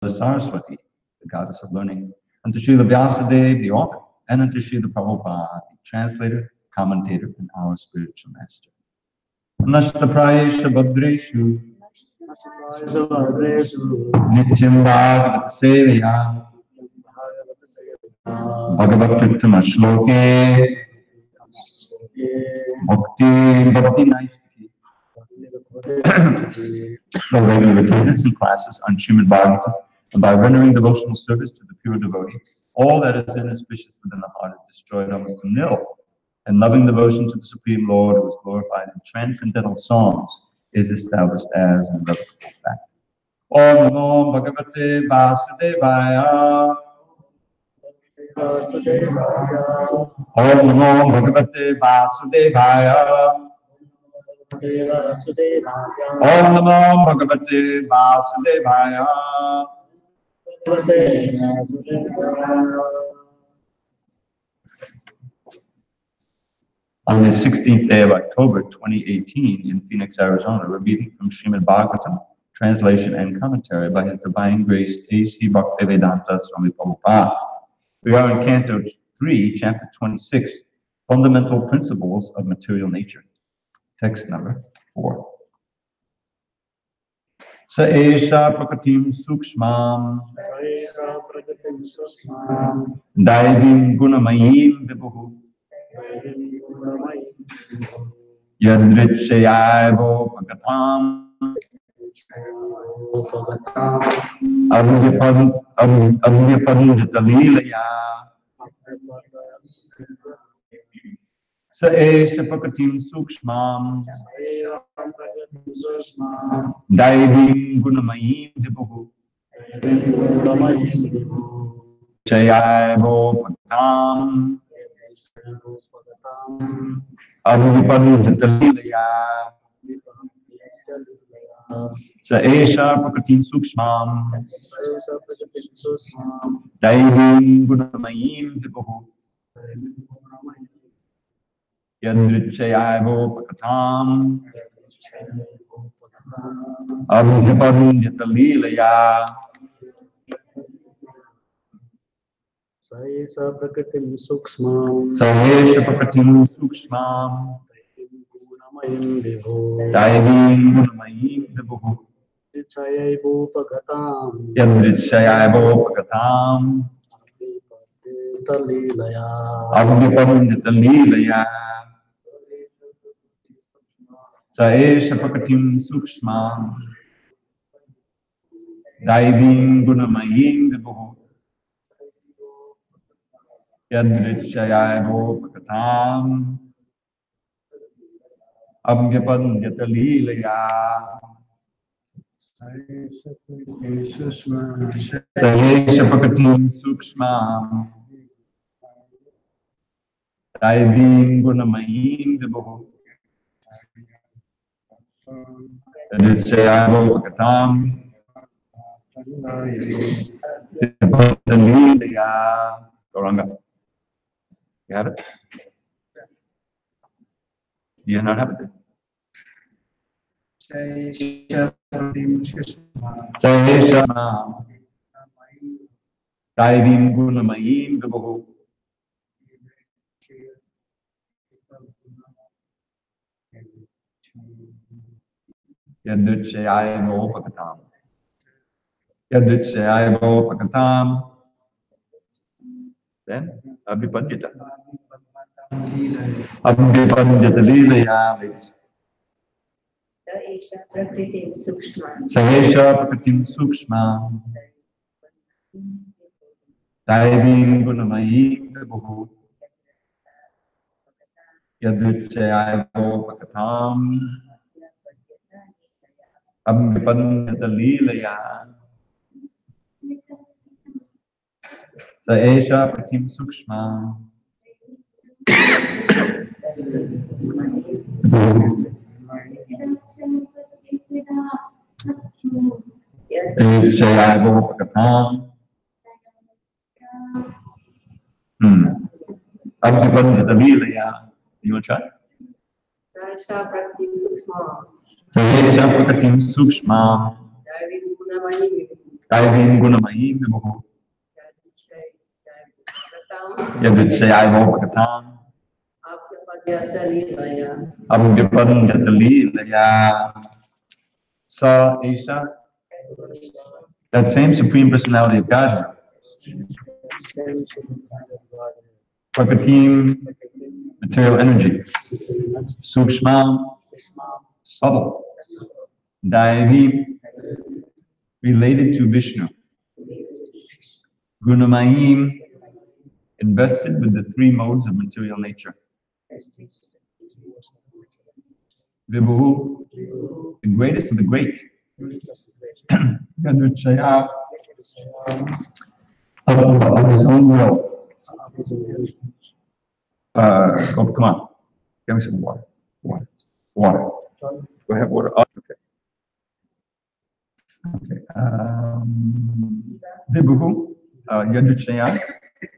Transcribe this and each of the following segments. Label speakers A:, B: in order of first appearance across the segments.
A: Saraswati, the goddess of learning, unto Srila Vyasadeva, the author, and unto Srila Prabhupada, the translator, commentator, and our spiritual master. Nashtaprayesha Bhadreshu Nityam Bhagavat Sevaya Bhagavat Kirtana Shloke Bhakti Naistiki. The regular attendance in classes on Srimad Bhagavatam, and by rendering devotional service to the pure devotee, all that is inauspicious within the heart is destroyed almost to nil. And loving devotion to the Supreme Lord, who is glorified in transcendental songs, is established as an irrevocable fact. Om Namo Bhagavate Vasudevaya. Om Namo Bhagavate Vasudevaya. Om Namo Bhagavate Vasudevaya. On the 16th day of October 2018 in Phoenix, Arizona, we're reading from Srimad Bhagavatam, translation and commentary by His Divine Grace A.C. Bhaktivedanta Swami Prabhupada. We are in Canto 3, Chapter 26, Fundamental Principles of Material Nature. Text number 4. Sa esha prakatim sukshmam daivim gunamayim vibhuhu yadrichayaivo pagatam avyapadnitalilaya sa esha prakatim sukshmam daivim gunamayim vibhuhu chayaivo pagatam avyapadnitalilaya sa esha prakatim sukshmam daivim gunamayim vibhuhu yadrichayaivo pagatam avyapadnitalilaya
B: Saesha prakatim sukshmam gunamayim vibhu
A: daivim gunamayim vibhuhu
B: yadrichayaivo pagatam
A: avyapadnitalilaya saesha prakatim sukshmam daivim gunamayim vibhuhu yadrichayaivo pagatam avyapadnitalilaya saesha prakatim sukshmam daivim gunamayim vibhuhu yadrichayaivo pagatam avyapadnitalilaya. Gauranga. You have it? Do you not have it? Saesha daivim gunamayim vibhuhu yadrichayaivo pagatam then avyapadnitalilaya, please. Saesha prakatim sukshmam daivim gunamayim vibhuhu yadrichayaivo pagatam avyapadnitalilaya saesha prakatim sukshmam yadrichayaivo pagatam avyapadnitalilaya. You want to try? Saesha prakatim sukshmam Daivim Gunamayim Vibhu Yaduchayaivo Bhagatam Abhyapadam Laya Sa Isha. That same Supreme Personality of Godhead. Prakatim, material energy. Sukshma, subtle. Daivi, related to Vishnu. Gunamayim, invested with the three modes of material nature. Vibhu, the greatest of the great. Yadruchaya, of his own will. Oh, come on. Give me some water. Water. Do I have water? Oh, okay. Okay. Vibhu, Yadruchaya,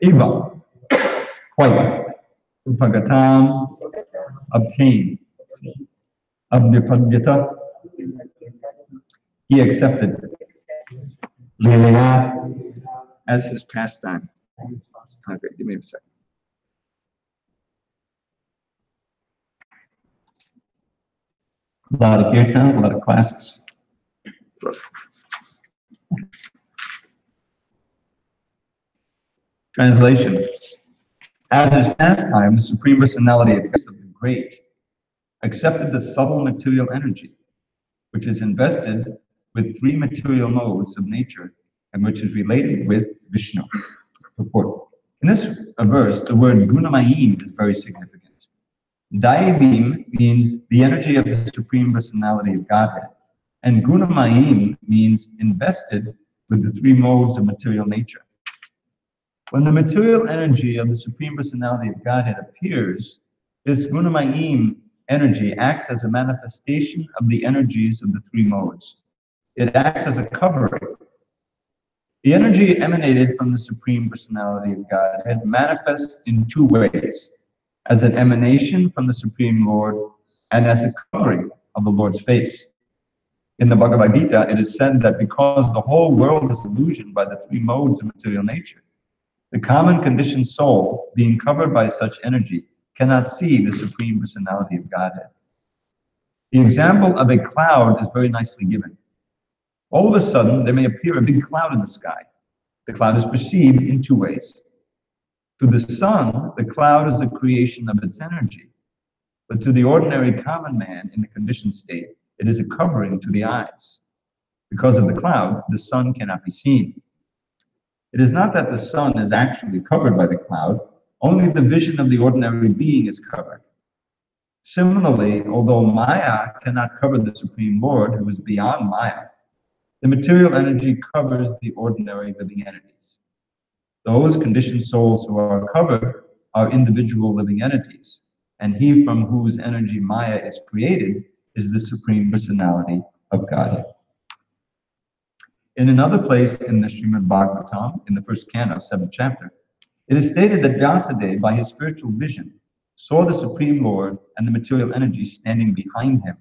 A: Eva, quite. Upagatam, obtain. Abhyapadyata, he accepted. Lilaya, as his pastime. Okay, give me a second. A lot of kirtan, a lot of classes. Translation. At his pastime, the Supreme Personality of the Great accepted the subtle material energy, which is invested with three material modes of nature and which is related with Vishnu. Report. In this verse, the word Gunamayim is very significant. Daivim means the energy of the Supreme Personality of Godhead, and Gunamayim means invested with the three modes of material nature. When the material energy of the Supreme Personality of Godhead appears, this Gunamayim energy acts as a manifestation of the energies of the three modes. It acts as a covering. The energy emanated from the Supreme Personality of Godhead manifests in two ways, as an emanation from the Supreme Lord and as a covering of the Lord's face. In the Bhagavad Gita, it is said that because the whole world is illusioned by the three modes of material nature, the common conditioned soul, being covered by such energy, cannot see the Supreme Personality of Godhead. The example of a cloud is very nicely given. All of a sudden, there may appear a big cloud in the sky. The cloud is perceived in two ways. To the sun, the cloud is a creation of its energy. But to the ordinary common man in the conditioned state, it is a covering to the eyes. Because of the cloud, the sun cannot be seen. It is not that the sun is actually covered by the cloud, only the vision of the ordinary being is covered. Similarly, although Maya cannot cover the Supreme Lord, who is beyond Maya, the material energy covers the ordinary living entities. Those conditioned souls who are covered are individual living entities, and he from whose energy Maya is created is the Supreme Personality of Godhead. In another place in the Srimad Bhagavatam, in the first canto, 7th chapter, it is stated that Vyasadeva, by his spiritual vision, saw the Supreme Lord and the material energy standing behind him.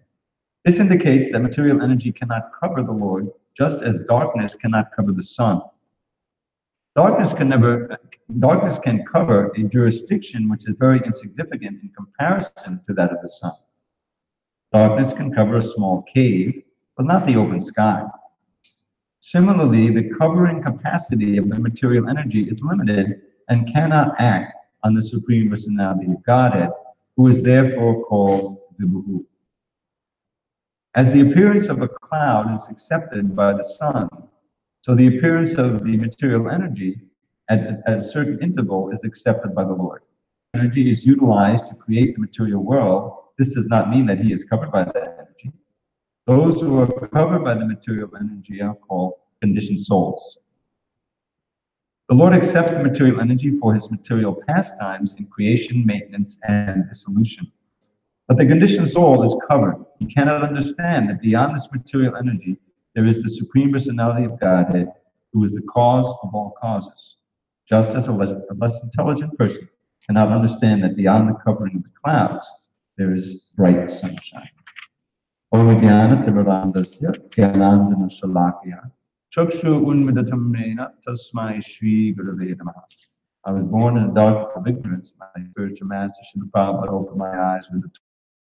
A: This indicates that material energy cannot cover the Lord, just as darkness cannot cover the sun. Darkness can cover a jurisdiction which is very insignificant in comparison to that of the sun. Darkness can cover a small cave, but not the open sky. Similarly, the covering capacity of the material energy is limited and cannot act on the Supreme Personality of Godhead, who is therefore called Vibhu. As the appearance of a cloud is accepted by the sun, so the appearance of the material energy at a certain interval is accepted by the Lord. Energy is utilized to create the material world. This does not mean that he is covered by that energy. Those who are covered by the material energy are called conditioned souls. The Lord accepts the material energy for his material pastimes in creation, maintenance, and dissolution. But the conditioned soul is covered. He cannot understand that beyond this material energy, there is the Supreme Personality of Godhead, who is the cause of all causes. Just as a less intelligent person cannot understand that beyond the covering of the clouds, there is bright sunshine. Om Jnana Timirandasya Jnanandana Shalakya Chakshu Unmidatamrena Tasmai Shri Gurave Namaha. I was born in the darkness of ignorance. My spiritual master Srila Prabhupada opened my eyes with the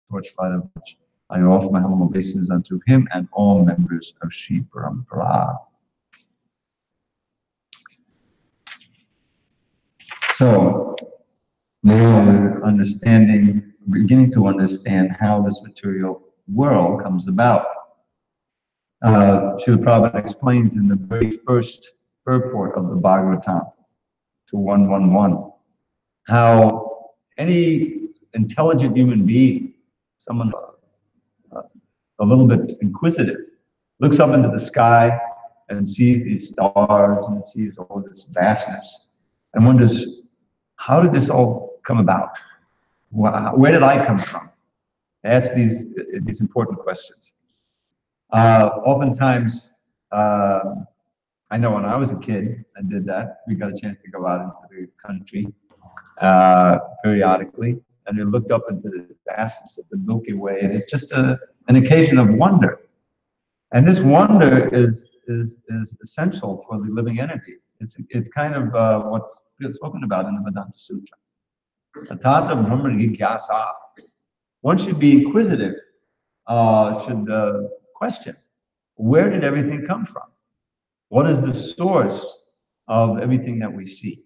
A: torchlight of knowledge. I offer my humble obeisance unto him and all members of Sri Parampara. So now we're beginning to understand how this material world comes about. Srila Prabhupada explains in the very first purport of the Bhagavatam to 111 how any intelligent human being, someone a little bit inquisitive, looks up into the sky and sees these stars and sees all this vastness and wonders, how did this all come about? Where did I come from? Ask these important questions. Oftentimes, I know when I was a kid, I did that. We got a chance to go out into the country periodically, and we looked up into the vastness of the Milky Way, and it's just an occasion of wonder. And this wonder is essential for the living entity. It's kind of what's spoken about in the Vedanta Sutra. Atata Brahma Jigyasa. One should be inquisitive, should question, where did everything come from? What is the source of everything that we see?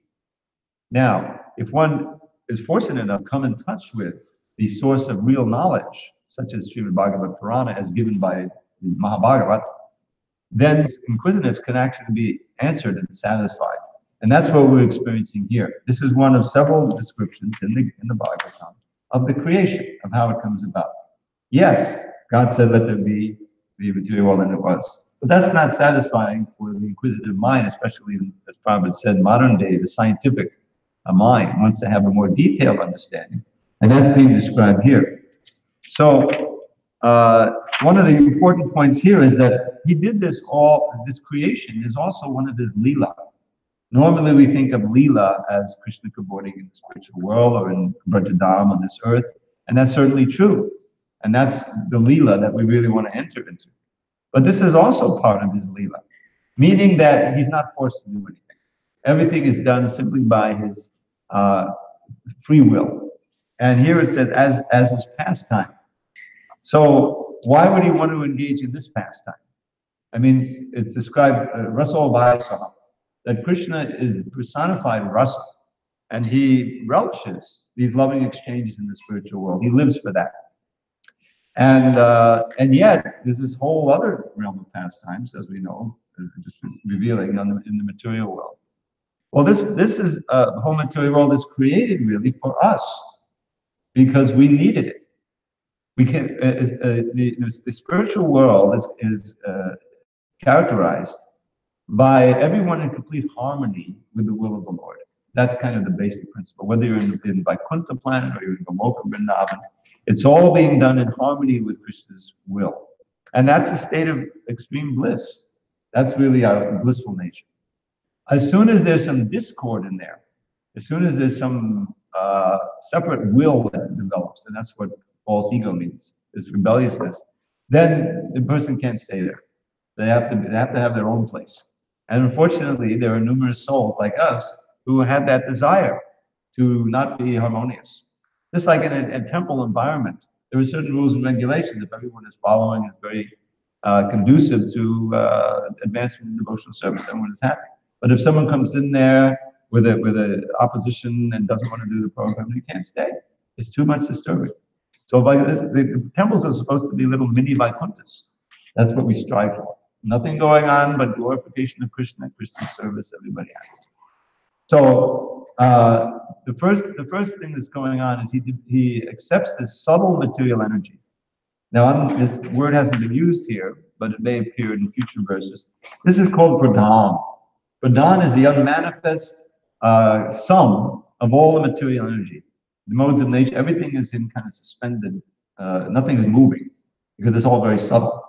A: Now, if one is fortunate enough to come in touch with the source of real knowledge, such as Srimad Bhagavad Purana as given by the Mahabhagavat, then inquisitiveness can actually be answered and satisfied. And that's what we're experiencing here. This is one of several descriptions in the Bhagavatam of the creation, of how it comes about. Yes, God said, let there be the material world, and it was. But that's not satisfying for the inquisitive mind, especially, as Prabhupada said, modern day, the scientific mind wants to have a more detailed understanding. And that's being described here. So, one of the important points here is that he did this creation is also one of his lila. Normally we think of lila as Krishna cavorting in the spiritual world or in Brajadam on this earth, and that's certainly true. And that's the lila that we really want to enter into. But this is also part of his lila, meaning that he's not forced to do anything. Everything is done simply by his free will. And here it says, as his pastime. So why would he want to engage in this pastime? I mean, it's described, Rasal Vaisaham, that Krishna is personified rasa, and he relishes these loving exchanges in the spiritual world. He lives for that. And yet, there's this whole other realm of pastimes, as we know, as just revealing in the material world. Well, this is the whole material world is created really for us because we needed it. We can the spiritual world is characterized by everyone in complete harmony with the will of the Lord. That's kind of the basic principle. Whether you're in Vaikuntha planet or you're in Goloka Vrindavan, it's all being done in harmony with Krishna's will. And that's a state of extreme bliss. That's really our blissful nature. As soon as there's some discord in there, as soon as there's some separate will that develops, and that's what false ego means, this rebelliousness, then the person can't stay there. They have to have their own place. And unfortunately, there are numerous souls like us who have that desire to not be harmonious. Just like in a temple environment, there are certain rules and regulations. If everyone is following, it's very conducive to advancement in devotional service. Everyone is happy. But if someone comes in there with a opposition and doesn't want to do the program, you can't stay. It's too much disturbing. So like the temples are supposed to be little mini Vaikunthas. That's what we strive for. Nothing going on but glorification of Krishna, Krishna service, everybody happy. So the first thing that's going on is he accepts this subtle material energy. Now this word hasn't been used here, but it may appear in future verses. This is called pradhan. Pradhan is the unmanifest sum of all the material energy. The modes of nature, everything is in kind of suspended, nothing is moving because it's all very subtle.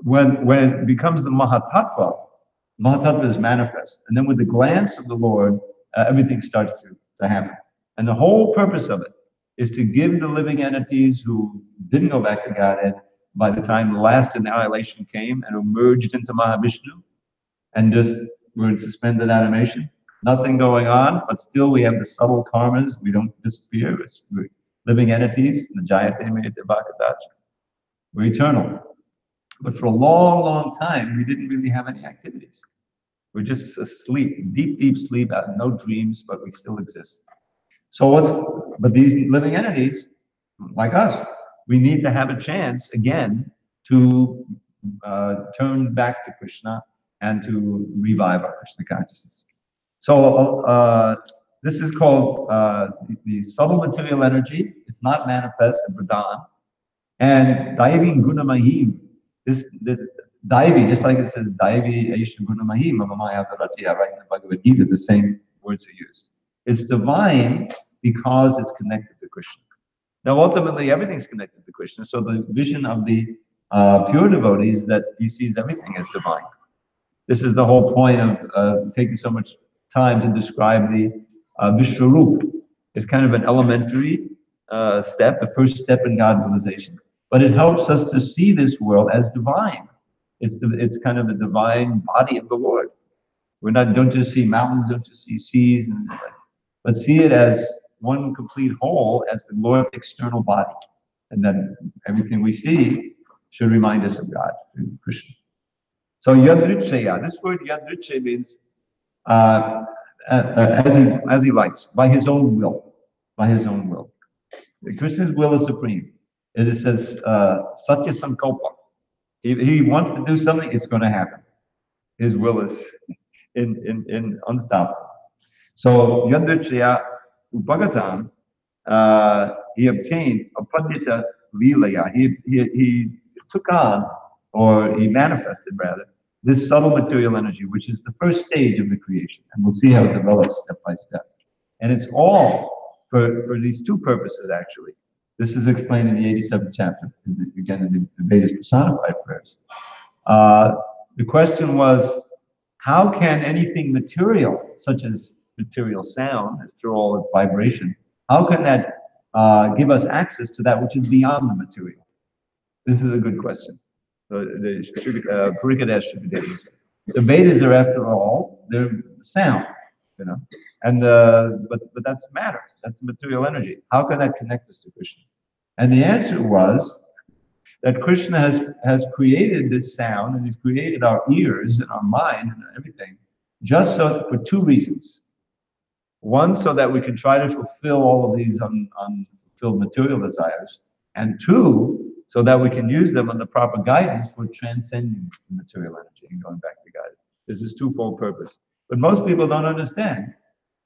A: When it becomes the Mahatattva is manifest. And then with the glance of the Lord, everything starts to happen. And the whole purpose of it is to give the living entities who didn't go back to Godhead by the time the last annihilation came and emerged into Mahavishnu, and just we're in suspended animation, nothing going on, but still we have the subtle karmas. We don't disappear. We're living entities. The Jayate Mayate Bhakadacha. We're eternal. But for a long, long time, we didn't really have any activities. We're just asleep, deep, deep sleep, no dreams, but we still exist. But these living entities, like us, we need to have a chance again to turn back to Krishna and to revive our Krishna consciousness. So this is called the subtle material energy. It's not manifest in Pradhan. And Daivi Gunamahim, this Daivi, just like it says Daivi Aisha Gunamahim, Amamaya Bharatya, right in the Bhagavad Gita, the same words are used. It's divine because it's connected to Krishna. Now, ultimately, everything's connected to Krishna. So the vision of the pure devotee is that he sees everything as divine. This is the whole point of taking so much time to describe the Vishwarup. It's kind of an elementary step, the first step in God realization. But it helps us to see this world as divine. It's kind of the divine body of the Lord. Don't just see mountains, don't just see seas, but see it as one complete whole, as the Lord's external body. And then everything we see should remind us of God, Krishna. So yadrichaya, this word yadrichaya means as he likes, by his own will, by his own will. Krishna's will is supreme. It says satya sankalpa. If he wants to do something, it's going to happen. His will is in unstoppable. So yadrichaya upagatam, he obtained a padita lilaya. He took on, or he manifested rather, this subtle material energy, which is the first stage of the creation. And we'll see how it develops step by step. And it's all for these two purposes, actually. This is explained in the 87th chapter, again, in the Vedas personified prayers. The question was, how can anything material, such as material sound, after all its vibration, how can that give us access to that which is beyond the material? This is a good question. The Vedas are, after all, they're sound, and but that's matter. That's material energy. How can that connect us to Krishna? And the answer was that Krishna has created this sound, and he's created our ears and our mind and everything, just for two reasons. One, so that we can try to fulfill all of these unfulfilled material desires, and two, so that we can use them on the proper guidance for transcending material energy and going back to God. This is twofold purpose. But most people don't understand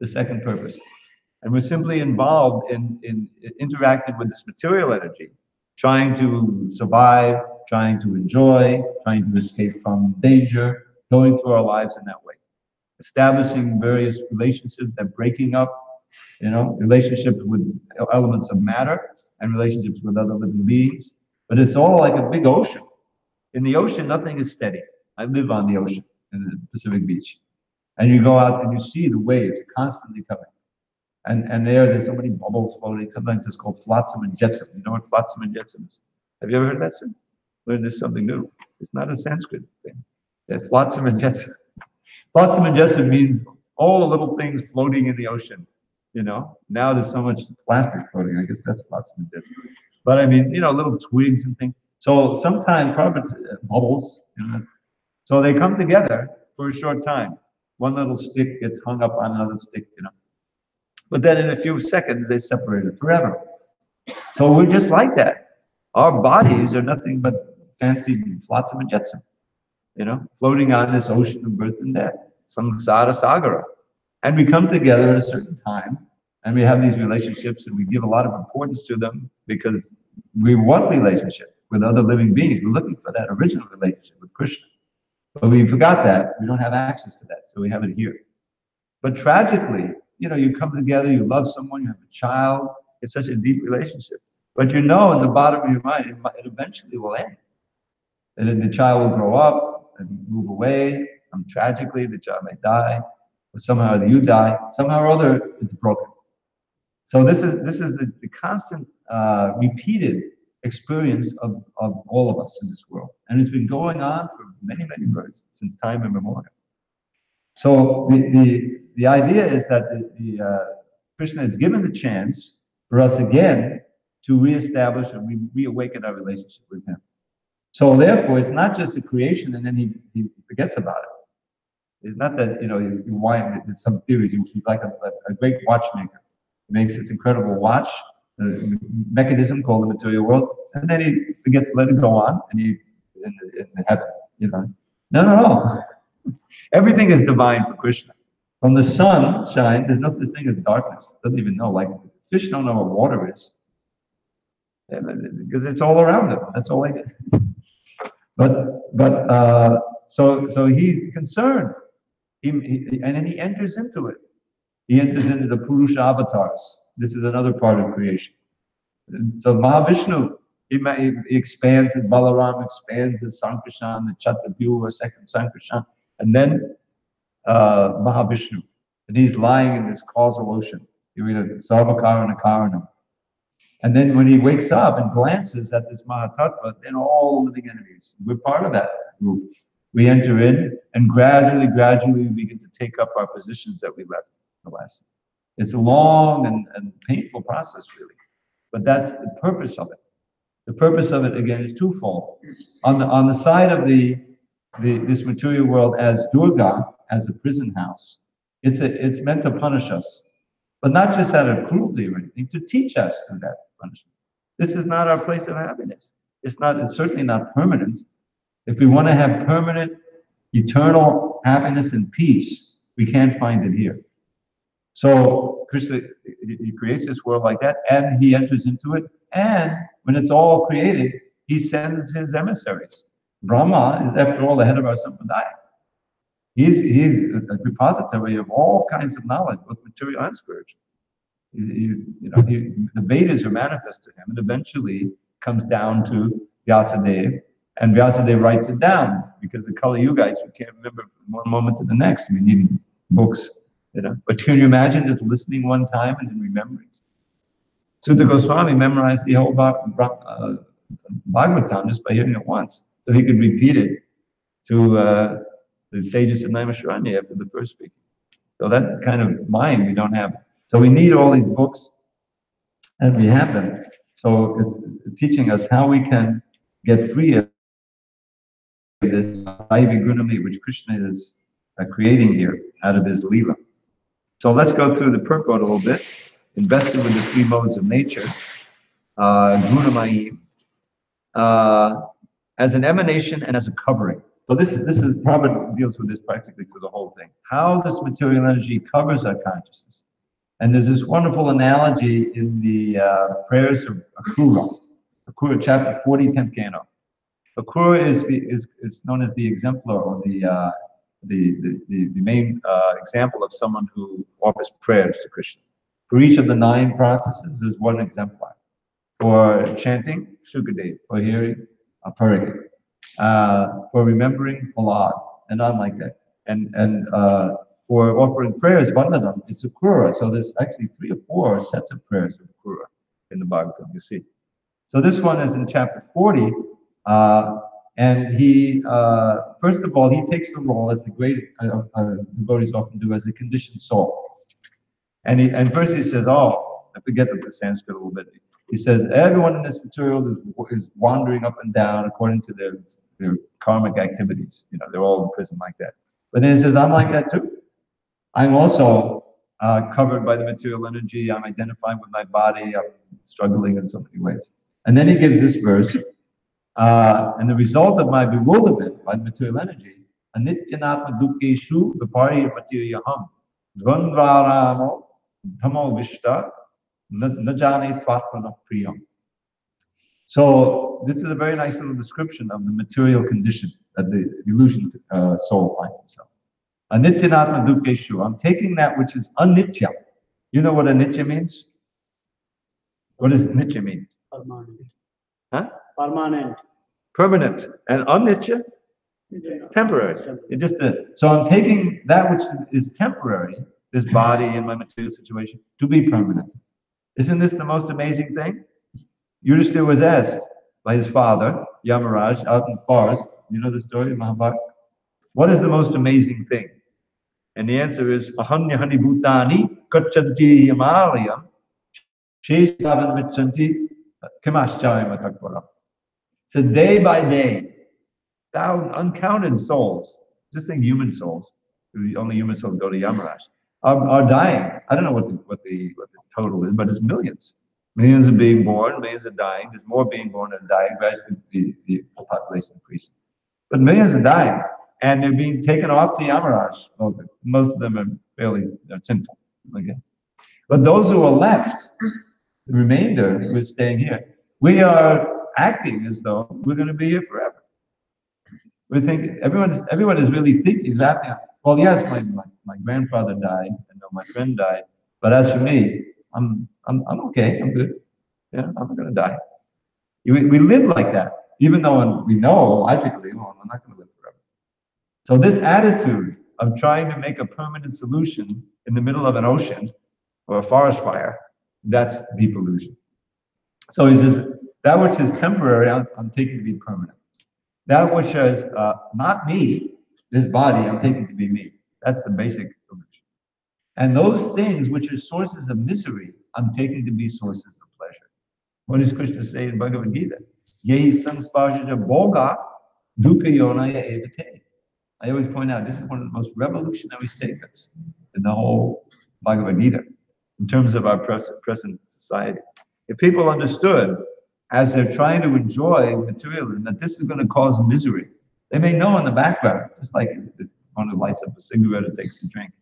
A: the second purpose. And we're simply involved in interacting with this material energy, trying to survive, trying to enjoy, trying to escape from danger, going through our lives in that way. Establishing various relationships that breaking up, relationships with elements of matter and relationships with other living beings. But it's all like a big ocean. In the ocean, nothing is steady. I live on the ocean in the Pacific Beach. And you go out and you see the waves constantly coming. And there's so many bubbles floating. Sometimes it's called flotsam and jetsam. You know what flotsam and jetsam is? Have you ever heard that, sir? Learned this something new. It's not a Sanskrit thing. Yeah, flotsam and jetsam. Flotsam and jetsam means all the little things floating in the ocean. Now there's so much plastic floating. I guess that's flotsam and jetsam. But I mean, little twigs and things. So sometimes bubbles, so they come together for a short time. One little stick gets hung up on another stick, But then in a few seconds, they separated forever. So we're just like that. Our bodies are nothing but fancy flotsam and jetsam, floating on this ocean of birth and death, samsara sagara. And we come together at a certain time, and we have these relationships, and we give a lot of importance to them because we want relationship with other living beings. We're looking for that original relationship with Krishna. But we forgot that. We don't have access to that, so we have it here. But tragically, you come together, you love someone, you have a child, it's such a deep relationship. But in the bottom of your mind, it eventually will end. And the child will grow up and move away. Tragically, the child may die, or somehow you die, somehow or other, it's broken. So this is the constant, repeated experience of all of us in this world. And it's been going on for many, many births, since time immemorial. So the idea is that Krishna is given the chance for us again to reestablish and reawaken our relationship with him. So therefore, it's not just a creation and then he forgets about it. It's not that, you wind, there's some theories, he's like a great watchmaker. He makes this incredible watch, the mechanism called the material world, and then he forgets to let it go on, and he's in the heaven, No. Everything is divine for Krishna. From the sunshine, there's no such thing as darkness. Doesn't even know. Like fish don't know what water is, because it's all around them. That's all they get. So he's concerned, and then he enters into it. He enters into the Purusha avatars. This is another part of creation. So Mahavishnu, he expands, and Balaram expands his Sankarshan, the Chaturbhuva, second Sankarshan, and then Mahavishnu, and he's lying in this causal ocean. You read it, Sarvakarana Karanam. And then when he wakes up and glances at this Mahatattva, then all the living entities, we're part of that group. We enter in, and gradually we begin to take up our positions that we left in the last. It's a long and painful process, really. But that's the purpose of it. The purpose of it, again, is twofold. On the side of this material world as Durga, as a prison house, it's meant to punish us. But not just out of cruelty or anything, to teach us through that punishment. This is not our place of happiness. It's certainly not permanent. If we want to have permanent, eternal happiness and peace, we can't find it here. So Krishna, he creates this world like that, and he enters into it. And when it's all created, he sends his emissaries. Brahma is, after all, the head of our sampradaya. He's a repository of all kinds of knowledge, both material and spiritual. The Vedas are manifest to him, and eventually comes down to Vyasadeva, and Vyasadeva writes it down, because the Kali Yugaites, we can't remember from one moment to the next. We need books, But can you imagine just listening one time and then remembering? Sutta Goswami memorized the whole Bhagavatam just by hearing it once, so he could repeat it to the sages of Naimisharanya after the first speaking. So that kind of mind we don't have. So we need all these books, and we have them. So it's teaching us how we can get free of this Daivi Gunami, which Krishna is creating here out of his Leela. So let's go through the purport a little bit. Invested with the three modes of nature, Gunamayim, as an emanation and as a covering. So this is Prabhupada deals with this practically through the whole thing. How this material energy covers our consciousness. And there's this wonderful analogy in the prayers of Akrura. Akrura, chapter 40, 10th canto. Akrura is known as the exemplar, or the main example of someone who offers prayers to Krishna. For each of the 9 processes, there's one exemplar. For chanting, Shukadev. For hearing, Parikit. For remembering, Prahlad, and on like that. And for offering prayers, Vandanam, it's Akrura. So there's actually 3 or 4 sets of prayers of Akrura in the Bhagavatam, you see. So this one is in chapter 40, and he, first of all, he takes the role, as the great devotees often do, as the conditioned soul. And first he says, I forget the Sanskrit a little bit. He says, everyone in this material is wandering up and down according to their karmic activities. They're all in prison like that. But then he says, I'm like that too. I'm also covered by the material energy. I'm identified with my body. I'm struggling in so many ways. And then he gives this verse, and the result of my bewilderment by the material energy, anityanatma dukkeshu vipari materiyaham dvandvaramo dhamo vishta najane twatmana priyam. So this is a very nice little description of the material condition that the illusion soul finds himself. Anityanatma dukkeshu. I'm taking that which is anitya. You know what anitya means? What does nitya mean?
B: Permanent.
A: Huh?
B: Permanent.
A: Permanent. And anitya? Temporary. So I'm taking that which is temporary, this body and my material situation, to be permanent. Isn't this the most amazing thing? Yudhishthira was asked by his father, Yamaraj, out in the forest. You know the story of Mahabharata? What is the most amazing thing? And the answer is ahanya hani bhutani kachanti himalayam sheshavan vichanti kimaschayam atakvaram. So day by day, uncounted souls, just think human souls, the only human souls go to Yamaraj, are dying. I don't know what the total is, but it's millions. Millions are being born, millions are dying. There's more being born and dying. Gradually, the population increases. But millions are dying, and they're being taken off to Yamaraj. Well, most of them are fairly sinful. Okay, but those who are left, the remainder, we're staying here. We are acting as though we're going to be here forever. We think everyone is really thinking that. Well, yes, my grandfather died, and my friend died, but as for me, I'm okay. I'm good. Yeah, I'm not going to die. We live like that, even though we know logically, well, I'm not going to live forever. So this attitude of trying to make a permanent solution in the middle of an ocean or a forest fire, that's deep illusion. So he says, that which is temporary, I'm taking to be permanent. That which is not me, this body, I'm taking to be me. That's the basic illusion. And those things which are sources of misery, I'm taking to be sources of pleasure. What does Krishna say in Bhagavad Gita? Yehi samsparjaja bhoga dukkha yonaya evate. I always point out, this is one of the most revolutionary statements in the whole Bhagavad Gita, in terms of our present society. If people understood, as they're trying to enjoy materialism, that this is going to cause misery, they may know in the background, just like one who lights up a cigarette or takes a drink.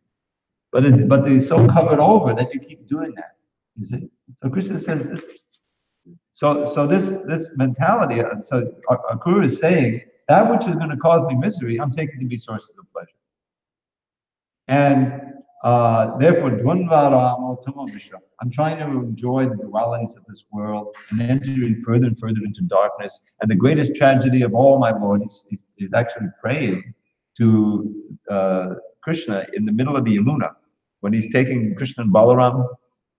A: But they're so covered over that you keep doing that. You see? So Krishna says this. So this mentality, so Akrura is saying, that which is going to cause me misery, I'm taking to be sources of pleasure. And therefore, I'm trying to enjoy the dualities of this world and entering further and further into darkness. And the greatest tragedy of all, my Lord, is actually praying to Krishna in the middle of the Yamuna, when he's taking Krishna and Balaram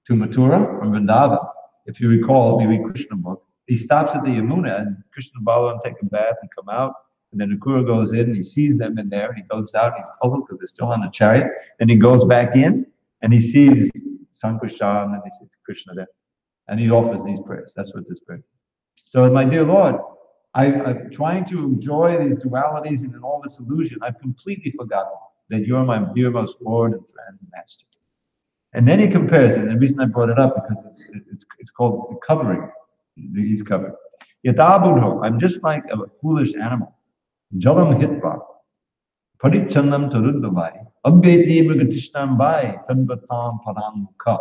A: to Mathura from Vrindavan. If you recall, we read Krishna book. He stops at the Yamuna, and Krishna and Balaram take a bath and come out. And then Akrura goes in, and he sees them in there, and he goes out, and he's puzzled because they're still on the chariot. And he goes back in, and he sees Sankrishan, and he sees Krishna there. And he offers these prayers. That's what this prayer is. So, my dear Lord, I'm trying to enjoy these dualities and in all this illusion. I've completely forgotten that you're my dearest Lord and friend and master. And then he compares, and the reason I brought it up, because it's called the covering. He's covered. Yatabudho, I'm just like a foolish animal. Jalam hitva, parichanam tarundavai, abheti mrigatishnam vai, tanvatam paramukha.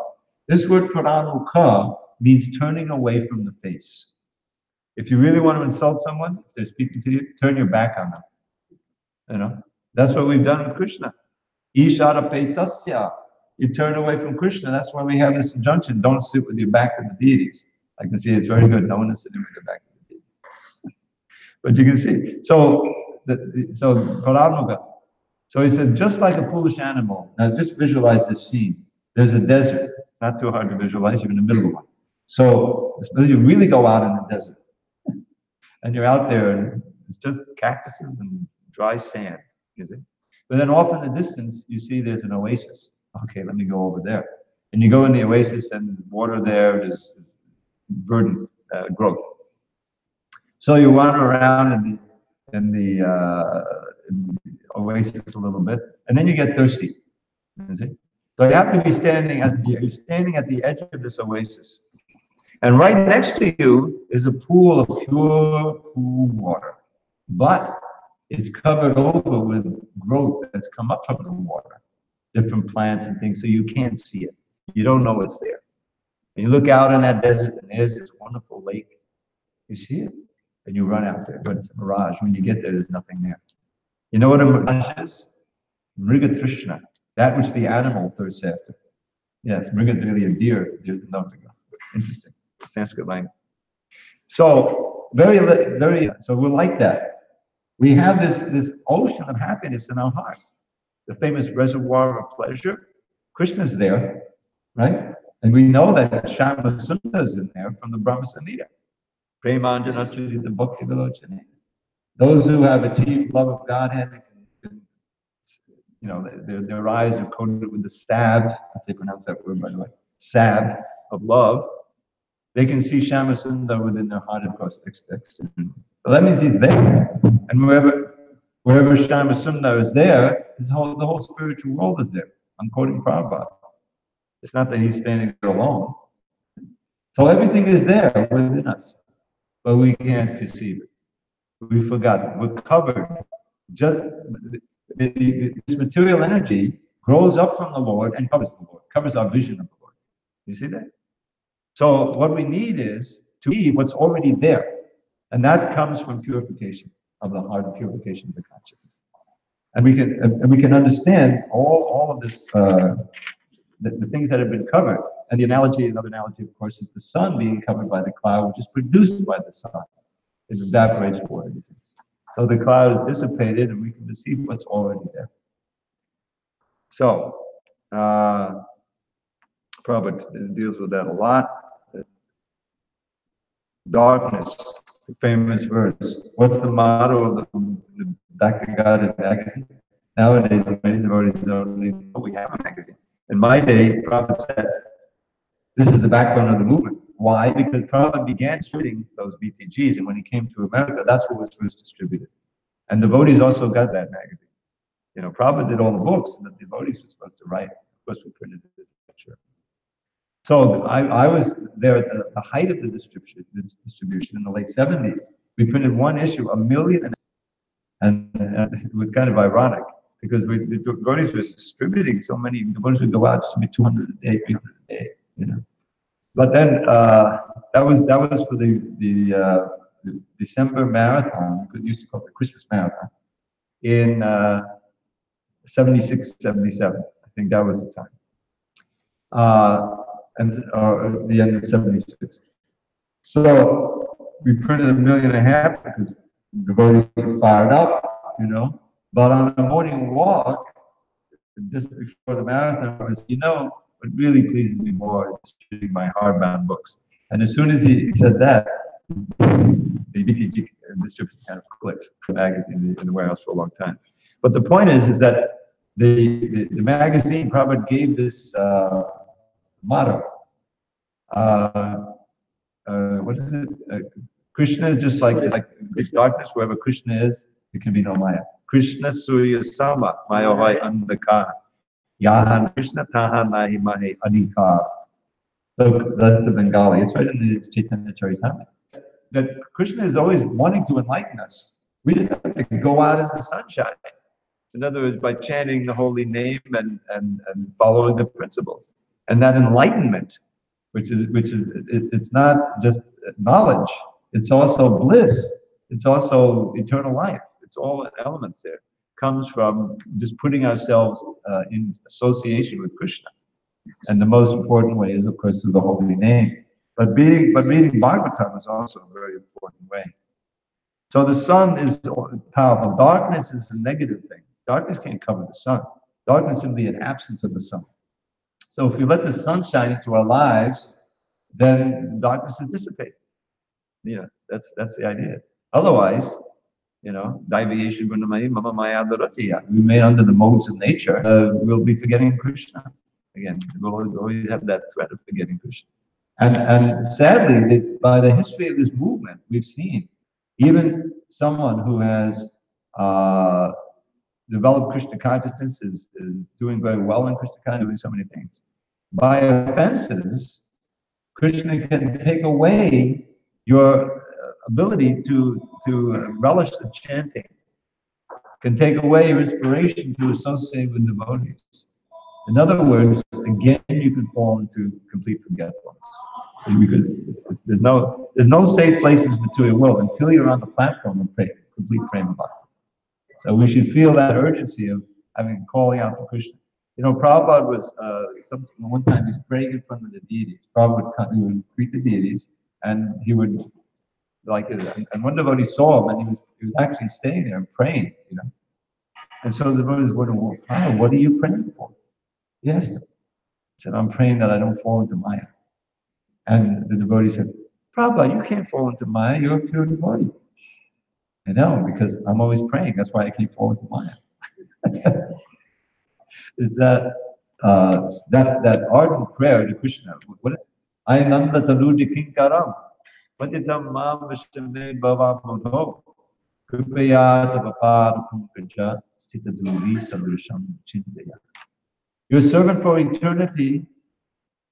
A: This word paramukha means turning away from the face. If you really want to insult someone, if they're speaking to you, turn your back on them. You know, that's what we've done with Krishna. Ishara peitasya. You turn away from Krishna. That's why we have this injunction: don't sit with your back to the deities. I can see it's very good. No one is sitting with their back to the deities. But you can see. So Paramuga. So he says, just like a foolish animal. Now just visualize this scene. There's a desert. It's not too hard to visualize. You're in the middle of one. So suppose you really go out in the desert, and you're out there, and it's just cactuses and dry sand. You see. But then off in the distance, you see there's an oasis. Okay, let me go over there. And you go in the oasis, and there's water there, there's verdant growth. So you wander around in the oasis a little bit, and then you get thirsty. You see? So you have to be standing at the edge of this oasis. And right next to you is a pool of pure, cool water. But it's covered over with growth that's come up from the water. Different plants and things, so you can't see it. You don't know it's there. And you look out in that desert, and there's this wonderful lake. You see it, and you run out there, but it's a mirage. When you get there, there's nothing there. You know what a mirage is? Mrigatrishna, that which the animal thirsts after. Yes, mriga is really a deer. There's another go. Interesting, Sanskrit language. So so we're like that. We have this ocean of happiness in our heart. The famous reservoir of pleasure, Krishna's there, right? And we know that Shama Sundar is in there from the Brahma Samhita. Premanjanachari, the Bhakti Vilochane. Those who have achieved love of Godhead can you know, their eyes are coated with the salve, as they pronounce that word, by the way, salve of love. They can see Shamasundar within their heart, of course, externally. So that means he's there. And wherever Shamasundar is there, the whole spiritual world is there. I'm quoting Prabhupada. It's not that he's standing there alone. So everything is there within us, but we can't perceive it. We forgot. We're covered. Just this material energy grows up from the Lord and covers the Lord, covers our vision of the Lord. You see that? So what we need is to see what's already there, and that comes from purification of the heart, and purification of the consciousness. And we can understand all of this, the things that have been covered. And another analogy, of course, is the sun being covered by the cloud, which is produced by the sun. It evaporates water. You see. So the cloud is dissipated, and we can perceive what's already there. So, Prabhupada deals with that a lot. Darkness, the famous verse. What's the motto of the Bhakti Guided magazine? Nowadays, many devotees only know we have a magazine. In my day, Prabhupada says, this is the backbone of the movement. Why? Because Prabhupada began distributing those BTGs, and when he came to America, that's what was first distributed. And devotees also got that magazine. You know, Prabhupada did all the books, and the devotees were supposed to write. Of course, we printed this lecture. So I was there at the height of the distribution in the late 70s. We printed one issue, 1 million, and it was kind of ironic because the devotees were distributing so many. Devotees would go out, distribute 200 a day, 300 a day, you know. But then that was for the December marathon. We used to call it the Christmas marathon in 76, 77. I think that was the time. And the end of 76. So we printed 1.5 million because the devotees were fired up, you know. But on a morning walk, just before the marathon, I was, you know, what really pleases me more is reading my hardbound books. And as soon as he said that, the BTG distribution kind of clicked the magazine in the warehouse for a long time. But the point is that the magazine probably gave this motto. What is it? Krishna is just like darkness. Wherever Krishna is, there can be no Maya. Krishna Surya Sama Maya Vai Andhakar. Yahan Krishna Taha Nahi Mahe Adhikar. So that's the Bengali. It's right in the Chaitanya Charitamrita. That Krishna is always wanting to enlighten us. We just have to go out in the sunshine. In other words, by chanting the holy name and following the principles. And that enlightenment, which is it's not just knowledge, it's also bliss, it's also eternal life. It's all elements there. Comes from just putting ourselves in association with Krishna. And the most important way is, of course, through the holy name. But reading Bhagavatam is also a very important way. So the sun is powerful. Darkness is a negative thing. Darkness can't cover the sun. Darkness is simply an absence of the sun. So if we let the sun shine into our lives, then darkness is dissipated. You know, that's the idea. Otherwise, you know, we made under the modes of nature, we'll be forgetting Krishna. Again, we'll always have that threat of forgetting Krishna. And sadly, by the history of this movement, we've seen even someone who has developed Krishna consciousness is doing very well in Krishna consciousness, doing so many things. By offenses, Krishna can take away your ability to relish the chanting, can take away your inspiration to associate with devotees. In other words, again, you can fall into complete forgetfulness. There's no safe place in this material world until you're on the platform of complete prema bhakti. So we should feel that urgency of calling out to Krishna. You know, Prabhupada was one time he was praying in front of the deities. Prabhupada would greet the deities, and he would and one devotee saw him, and he was actually staying there and praying. You know, and so the devotees wondered, well, Prabhupada, what are you praying for? He asked him. He said, I'm praying that I don't fall into Maya. And the devotee said, Prabhupada, you can't fall into Maya. You're a pure devotee. I know, because I'm always praying. That's why I keep falling into Maya. is that that ardent prayer to Krishna. What is I Nanda Taludi Kinkaram? Patitam Mam Vishame Bhava Bodho Kripaya Tavapad Kunkaja Sitaduri Sadrisham Chintaya. Your servant for eternity,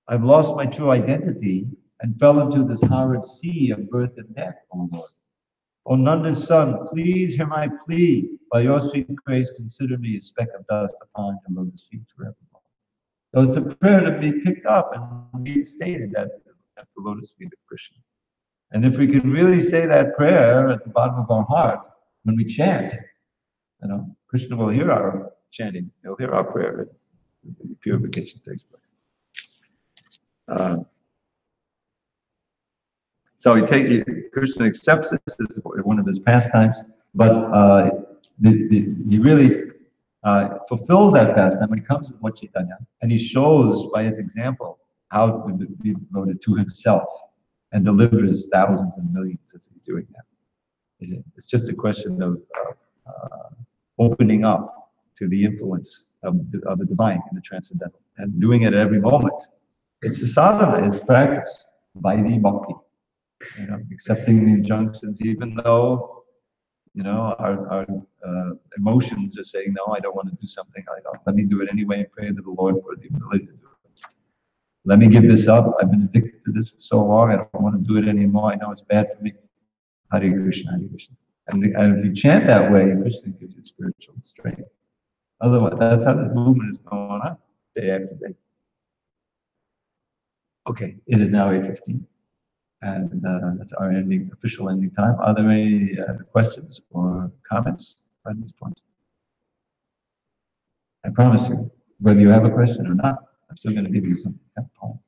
A: I've lost my true identity and fell into this horrid sea of birth and death, O Lord. O Nanda's son, please hear my plea. By your sweet grace, consider me a speck of dust upon your lotus feet forevermore. So it's a prayer to be picked up and reinstated at the lotus feet of Krishna. And if we could really say that prayer at the bottom of our heart when we chant, Krishna will hear our chanting. He'll hear our prayer. Purification takes place. So Krishna accepts this as one of his pastimes, but he really fulfills that pastime when he comes as Lord Chaitanya, and he shows by his example how to be devoted to himself and delivers thousands and millions as he's doing that. It's just a question of opening up to the influence of the divine and the transcendental, and doing it at every moment. It's a sadhana, it's practice, vaidhi bhakti. Accepting the injunctions, even though, our emotions are saying, no, I don't want to do something. Let me do it anyway and pray to the Lord for the ability to do it. Let me give this up. I've been addicted to this for so long. I don't want to do it anymore. I know it's bad for me. Hare Krishna, Hare Krishna. And if you chant that way, Krishna gives you spiritual strength. Otherwise, that's how this movement is going on day after day. Okay, it is now 8:15. And that's our official ending time. Are there any questions or comments at this point? I promise you, whether you have a question or not, I'm still going to give you some kind of poem.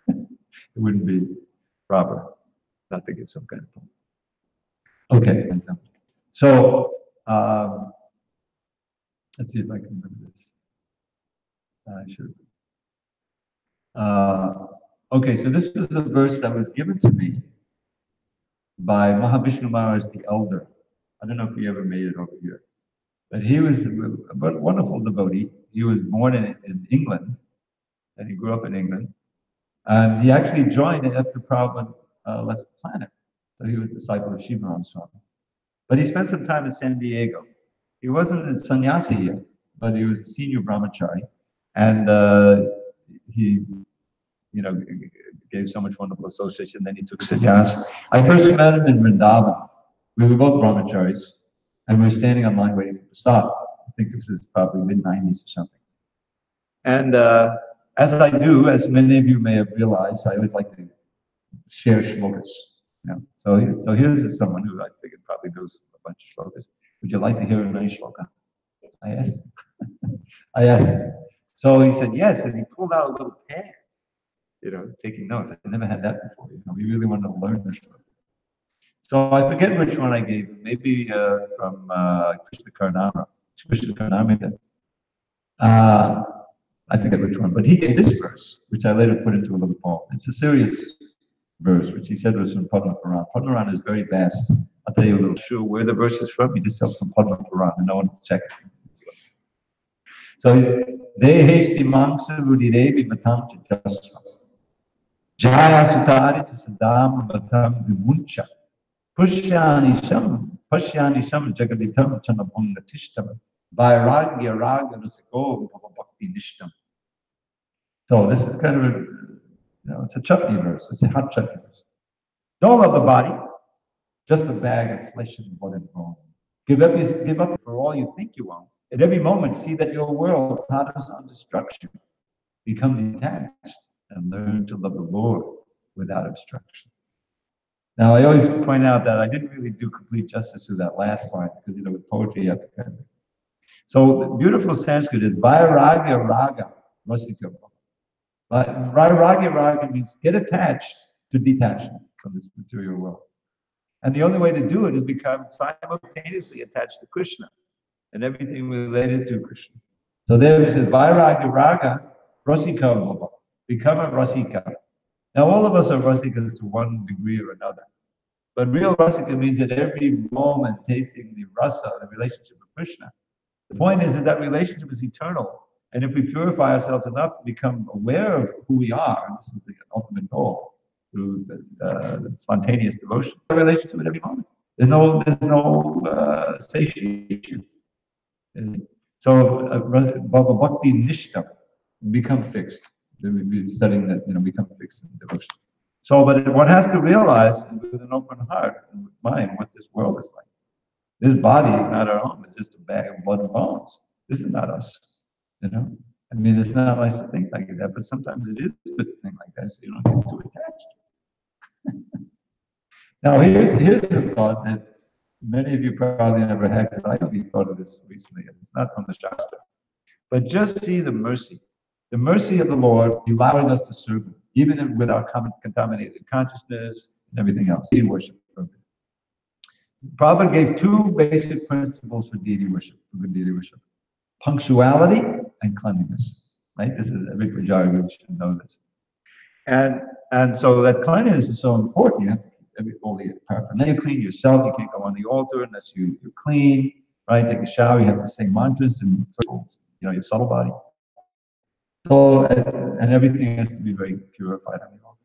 A: It wouldn't be proper not to give some kind of poem. Okay, so let's see if I can remember this. I should. Okay, so this was a verse that was given to me by Mahavishnu Maharaj the Elder. I don't know if he ever made it over here, but he was a wonderful devotee. He was born in England, and he grew up in England. And he actually joined after Prabhupada left the planet. So he was a disciple of Shivaram Swami. But he spent some time in San Diego. He wasn't a sannyasi yet, but he was a senior brahmachari. And he gave so much wonderful association. Then he took sannyas. I first met him in Vrindavan. We were both brahmacharis, and we were standing online waiting for prasad. I think this is probably mid-90s or something. And as I do, as many of you may have realized, I always like to share shlokas. So here's someone who I figured probably knows a bunch of shlokas. Would you like to hear a nice shloka? I asked him. I asked him. So he said yes, and he pulled out a little pad. Taking notes. I never had that before. We really wanted to learn this one. So I forget which one I gave him. Maybe from Krishna Karnamrita. I forget which one, but he gave this verse, which I later put into a little poem. It's a serious verse, which he said was from Padma Puran. Padma Puran is very vast. I'll tell you a little sure where the verse is from. He just tells from Padma Puran, and no one will check it. So, Deheshti Mangsa Rudirevi Matam Chachasva. Jaya Sutari Sadam Batam Vimuncha. Pushyani Sham Jagaditam Chanabunga Tishtam. Vairagya Raga Rasako Bhakti Nishtam. So this is kind of it's a chutney verse. It's a hot chutney verse. Don't love the body, just a bag of flesh and blood and bone. Give up for all you think you own. At every moment, see that your world totters on destruction. Become detached and learn to love the Lord without obstruction. Now, I always point out that I didn't really do complete justice to that last line because, with poetry, you have to kind of. So, the beautiful Sanskrit is Vairagya Raga Rasika. Vairagya Raga means get attached to detachment from this material world. And the only way to do it is become simultaneously attached to Krishna and everything related to Krishna. So there it says Vairagya Raga Rasika. Become a Rasika. Now, all of us are Rasikas to one degree or another. But real Rasika means that every moment tasting the rasa, the relationship with Krishna, The point is that that relationship is eternal. And if we purify ourselves enough to become aware of who we are, and this is the ultimate goal, through the spontaneous devotion, a relationship at every moment. There's no satiation. So Bhava Bhakti Nishtam, become fixed. We've been studying that, become fixed in devotion. So, but one has to realize with an open heart and mind what this world is like. This body is not our own. It's just a bag of blood and bones. This is not us. I mean, it's not nice to think like that, but sometimes it is good to think like that, so you don't get too attached. Now, here's a thought that many of you probably never had, because I only thought of this recently, and it's not from the Shastra. But just see the mercy of the Lord allowing us to serve Him, even with our contaminated consciousness and everything else. Deity worship. Prabhupada gave two basic principles for deity worship, for good deity worship: punctuality and cleanliness. Right? This is every Pujari should know this. And so that cleanliness is so important. You have to keep all the paraphernalia clean yourself. You can't go on the altar unless you're clean. Right? Take a shower. You have to say mantras to your subtle body. So and everything has to be very purified on the altar.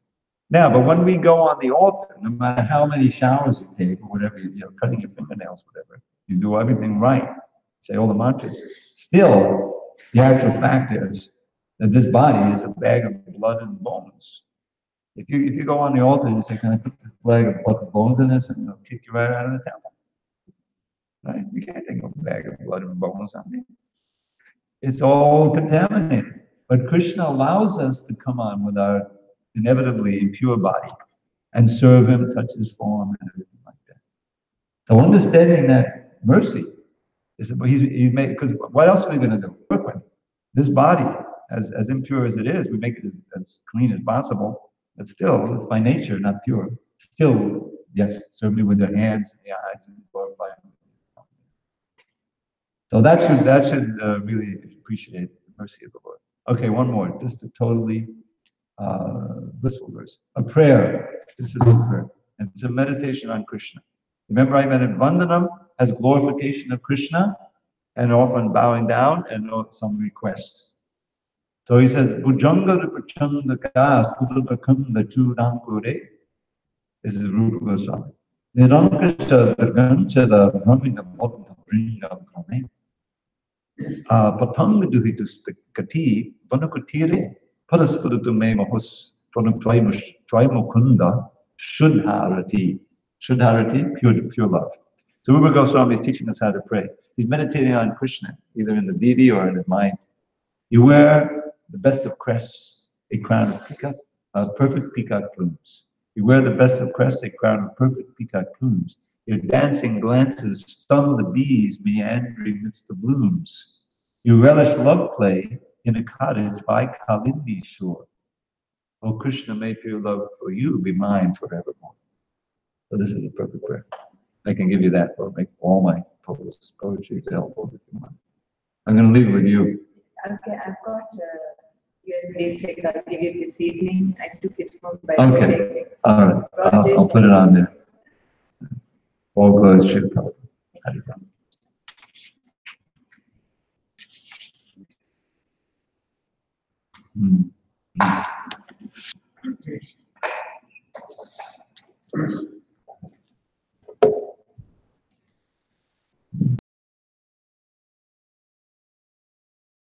A: Now, but when we go on the altar, no matter how many showers you take or whatever, cutting your fingernails, whatever, you do everything right, say all the mantras. Still, the actual fact is that this body is a bag of blood and bones. If you go on the altar and you say, "Can I put this bag of blood and bones in this?" and they'll kick you right out of the temple. Right? You can't take a bag of blood and bones on me. It's all contaminated. But Krishna allows us to come on with our inevitably impure body and serve Him, touch His form, and everything like that. So understanding that mercy is He's made, because what else are we going to do? Work with this body, as impure as it is, we make it as clean as possible. But still, it's by nature not pure. Still, yes, serve me with your hands and your eyes and glorify Him. So that should really appreciate the mercy of the Lord. Okay, one more, just a totally blissful verse. A prayer. This is a prayer. And it's a meditation on Krishna. Remember, I mentioned Vandanam as glorification of Krishna, and often bowing down and some requests. So he says, Bhujanga Prachanda Kas Pudakanda Chudankure. This is Rupa Goswami. Nirankrishta Ganchada Brahmina Bodha Bringa Brahme. Patanga Duhitus Kati, Vanakutire, Padaspurutu Me Mahus, Twaimukunda, Shudharati. Shudharati, pure love. So Rupa Goswami is teaching us how to pray. He's meditating on Krishna, either in the deity or in his mind. You wear the best of crests, a crown of peacock, perfect peacock plumes. You wear the best of crests, a crown of perfect peacock plumes. Your dancing glances stun the bees meandering amidst the blooms. You relish love play in a cottage by Kalindi's shore. O Krishna, may pure love for you be mine forevermore. So this is a perfect prayer. I can give you that, or make all my poetry available if you want. I'm going to leave it with you.
C: Okay, I've got USB stick. I'll give you this evening. I took it home by
A: Okay.
C: mistake.
A: All right. I'll put it on there. All glories should probably. Hmm.